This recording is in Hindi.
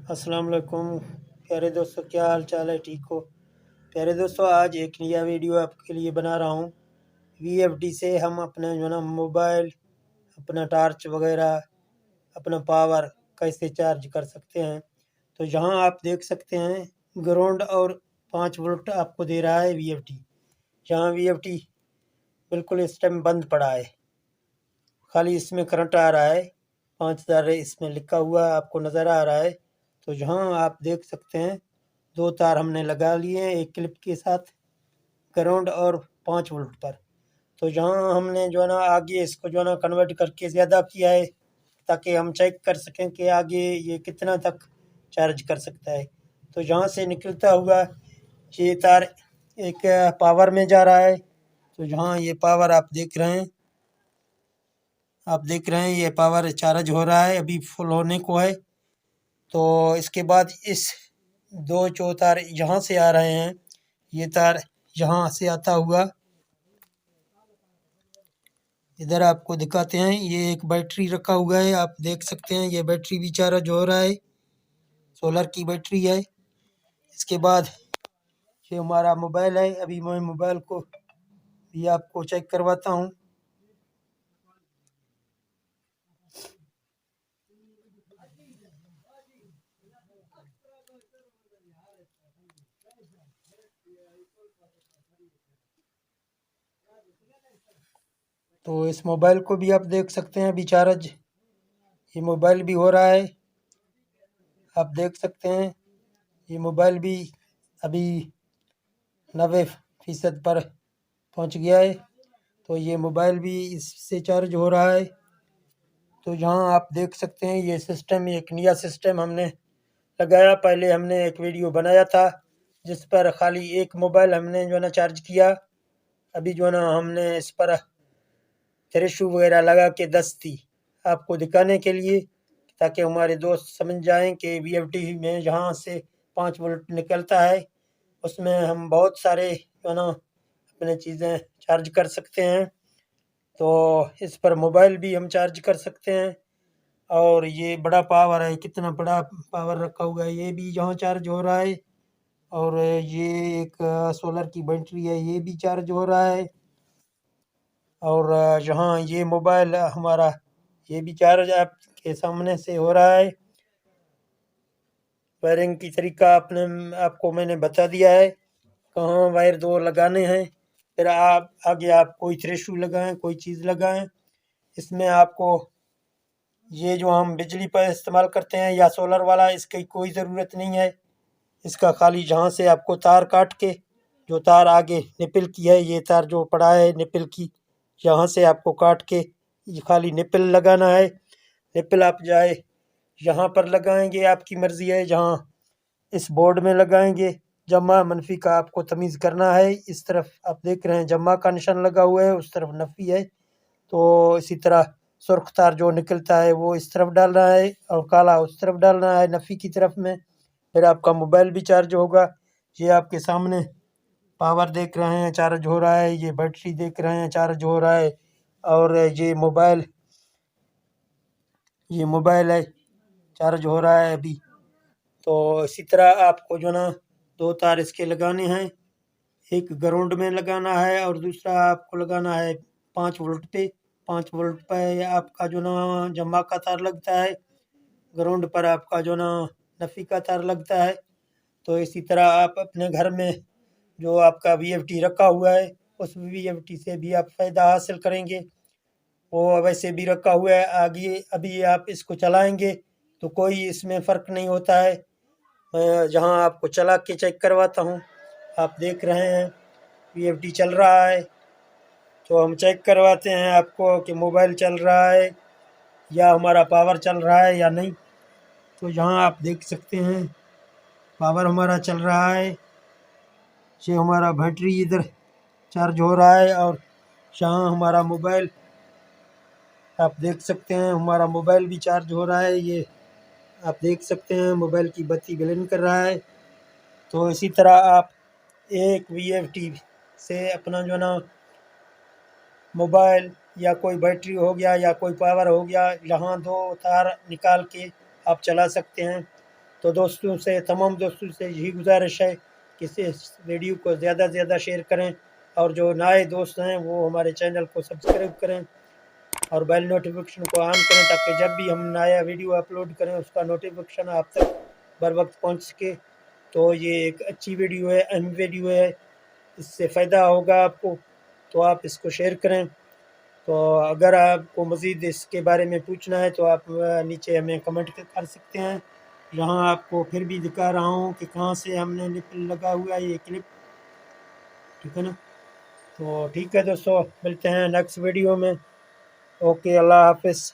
अस्सलाम वालेकुम प्यारे दोस्तों, क्या हाल चाल है? ठीक हो? प्यारे दोस्तों, आज एक नया वीडियो आपके लिए बना रहा हूँ। वीएफडी से हम अपना जो है ना मोबाइल, अपना टॉर्च वगैरह, अपना पावर कैसे चार्ज कर सकते हैं। तो यहाँ आप देख सकते हैं ग्राउंड और 5 वोल्ट आपको दे रहा है वीएफडी। यहाँ वीएफडी बिल्कुल इस टाइम बंद पड़ा है, खाली इसमें करंट आ रहा है। 5000 इसमें लिखा हुआ आपको नज़र आ रहा है। तो यहाँ आप देख सकते हैं 2 तार हमने लगा लिए हैं एक क्लिप के साथ, ग्राउंड और 5 वोल्ट पर। तो यहाँ हमने जो है ना आगे इसको जो है ना कन्वर्ट करके ज़्यादा किया है, ताकि हम चेक कर सकें कि आगे ये कितना तक चार्ज कर सकता है। तो यहाँ से निकलता हुआ ये तार एक पावर में जा रहा है। तो यहाँ ये पावर आप देख रहे हैं, ये पावर चार्ज हो रहा है, अभी फुल होने को है। तो इसके बाद इस 2 जो तार यहाँ से आ रहे हैं, ये तार यहाँ से आता हुआ इधर आपको दिखाते हैं। ये एक बैटरी रखा हुआ है, आप देख सकते हैं ये बैटरी भी चार्ज हो रहा है, सोलर की बैटरी है। इसके बाद ये हमारा मोबाइल है, अभी मैं मोबाइल को भी आपको चेक करवाता हूँ। तो इस मोबाइल को भी आप देख सकते हैं अभी चार्ज, ये मोबाइल भी हो रहा है, आप देख सकते हैं ये मोबाइल भी अभी 90% पर पहुंच गया है। तो ये मोबाइल भी इससे चार्ज हो रहा है। तो यहाँ आप देख सकते हैं ये सिस्टम, एक नया सिस्टम हमने लगाया। पहले हमने एक वीडियो बनाया था जिस पर खाली एक मोबाइल हमने जो है ना चार्ज किया। अभी जो है ना हमने इस पर थ्रेशू वगैरह लगा के 10 थी आपको दिखाने के लिए, ताकि हमारे दोस्त समझ जाएं कि वीएफडी में जहाँ से 5 वोल्ट निकलता है उसमें हम बहुत सारे जो है ना अपने चीज़ें चार्ज कर सकते हैं। तो इस पर मोबाइल भी हम चार्ज कर सकते हैं। और ये बड़ा पावर है, कितना बड़ा पावर रखा हुआ है, ये भी यहाँ चार्ज हो रहा है। और ये एक सोलर की बैटरी है, ये भी चार्ज हो रहा है। और यहाँ ये मोबाइल हमारा, ये भी चार्ज आपके सामने से हो रहा है। वायरिंग की तरीका आपको मैंने बता दिया है, कहाँ वायर 2 लगाने हैं। फिर आप आगे आप कोई थ्रेशू लगाएं, कोई चीज़ लगाएं। इसमें आपको ये जो हम बिजली पर इस्तेमाल करते हैं या सोलर वाला, इसकी कोई ज़रूरत नहीं है। इसका खाली जहाँ से आपको तार काट के, जो तार आगे निपल की है, ये तार जो पड़ा है निपल की, यहाँ से आपको काट के ये खाली निपल लगाना है। निपल आप चाहे यहाँ पर लगाएंगे, आपकी मर्ज़ी है, जहाँ इस बोर्ड में लगाएंगे। जमा मनफी का आपको तमीज़ करना है। इस तरफ आप देख रहे हैं जमा का निशान लगा हुआ है, उस तरफ नफ़ी है। तो इसी तरह सुर्ख तार जो निकलता है वो इस तरफ डालना है और काला उस तरफ डालना है, नफ़ी की तरफ में। फिर आपका मोबाइल भी चार्ज होगा। ये आपके सामने पावर देख रहे हैं चार्ज हो रहा है, ये बैटरी देख रहे हैं चार्ज हो रहा है। और ये मोबाइल है, चार्ज हो रहा है अभी। तो इसी तरह आपको जो ना 2 तार इसके लगाने हैं, एक ग्राउंड में लगाना है और दूसरा आपको लगाना है 5 वोल्ट पे। 5 वोल्ट पे आपका जो ना जमा का तार लगता है, ग्राउंड पर आपका जो ना नफ़ी का तार लगता है। तो इसी तरह आप अपने घर में जो आपका वीएफडी रखा हुआ है, उस वीएफडी से भी आप फ़ायदा हासिल करेंगे। वो वैसे भी रखा हुआ है, आगे अभी आप इसको चलाएंगे तो कोई इसमें फ़र्क नहीं होता है। मैं जहाँ आपको चला के चेक करवाता हूँ, आप देख रहे हैं वीएफडी चल रहा है। तो हम चेक करवाते हैं आपको कि मोबाइल चल रहा है या हमारा पावर चल रहा है या नहीं। तो यहाँ आप देख सकते हैं पावर हमारा चल रहा है, ये हमारा बैटरी इधर चार्ज हो रहा है। और यहाँ हमारा मोबाइल, आप देख सकते हैं हमारा मोबाइल भी चार्ज हो रहा है। ये आप देख सकते हैं मोबाइल की बत्ती ग्लिन कर रहा है। तो इसी तरह आप एक वीएफडी से अपना जो ना मोबाइल या कोई बैटरी हो गया या कोई पावर हो गया, यहाँ 2 तार निकाल के आप चला सकते हैं। तो दोस्तों से, तमाम दोस्तों से यही गुजारिश है कि इस वीडियो को ज़्यादा से ज़्यादा शेयर करें, और जो नए दोस्त हैं वो हमारे चैनल को सब्सक्राइब करें और बेल नोटिफिकेशन को ऑन करें, ताकि जब भी हम नया वीडियो अपलोड करें उसका नोटिफिकेशन आप तक बर वक्त पहुँच सके। तो ये एक अच्छी वीडियो है, अहम वीडियो है, इससे फ़ायदा होगा आपको, तो आप इसको शेयर करें। तो अगर आपको मज़ीद इसके बारे में पूछना है तो आप नीचे हमें कमेंट कर सकते हैं। यहाँ आपको फिर भी दिखा रहा हूँ कि कहाँ से हमने निपल लगा हुआ है ये क्लिप, ठीक है ना। तो ठीक है दोस्तों, मिलते हैं नेक्स्ट वीडियो में। ओके, अल्लाह हाफिज़।